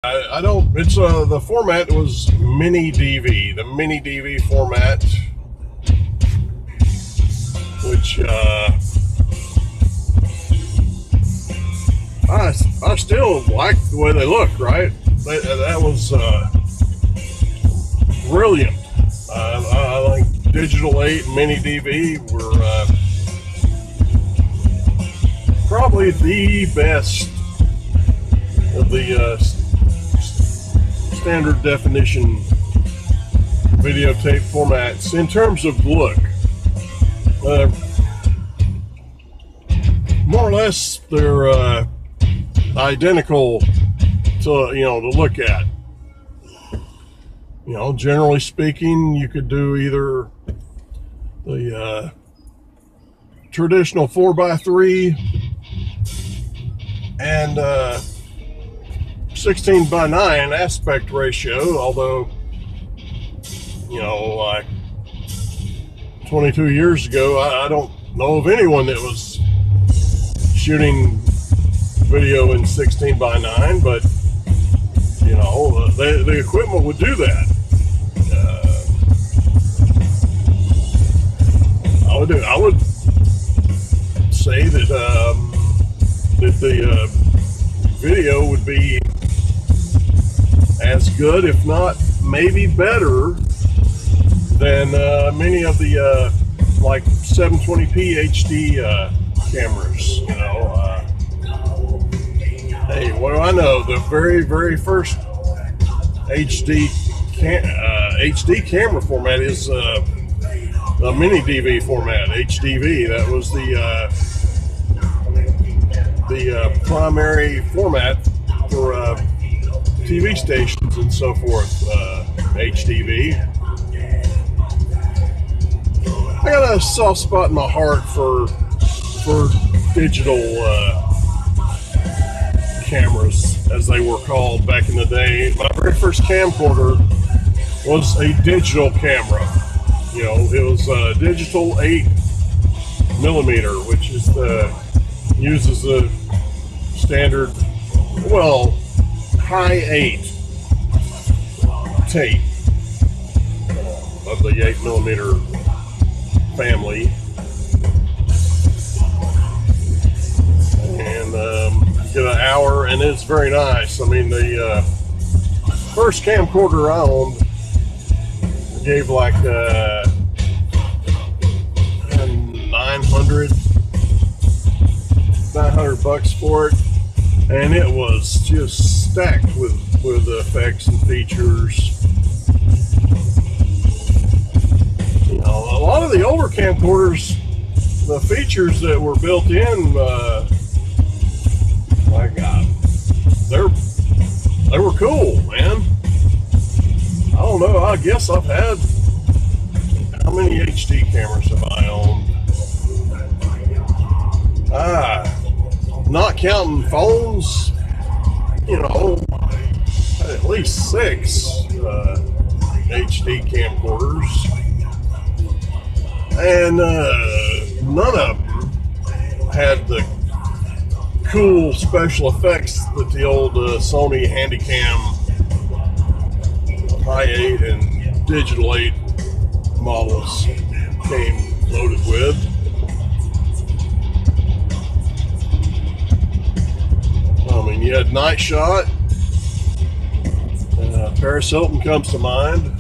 I don't. It's the format was mini DV, the mini DV format, which I still like the way they look. Right, that was brilliant. I think Digital 8 and Mini DV were probably the best of the standard definition videotape formats in terms of look. More or less, they're identical to look at. Generally speaking, you could do either the traditional 4x3 and 16:9 aspect ratio, although like 22 years ago, I don't know of anyone that was shooting video in 16:9, but the equipment would do that. I would say that the video would be as good, if not maybe better, than many of the like 720p HD cameras. Hey, what do I know? The very first HD camera format is the mini DV format, HDV. That was the primary format for TV stations and so forth. HDV. I got a soft spot in my heart for digital cameras, as they were called back in the day. My very first camcorder was a digital camera. It was a digital 8mm, which is uses the standard, high 8 tape of the 8mm family, and get an hour, and it's very nice. I mean, the first camcorder I owned gave like 900 bucks for it, and it was just stacked with effects and features. A lot of the older camcorders, the features that were built in, my God, they were cool, man. I don't know. I guess I've had, how many HD cameras have I owned? Not counting phones, at least 6 HD camcorders, and none of them had the cool special effects that the old Sony Handycam high 8 and digital 8 models came loaded with. I mean, you had Night Shot. Paris Hilton comes to mind.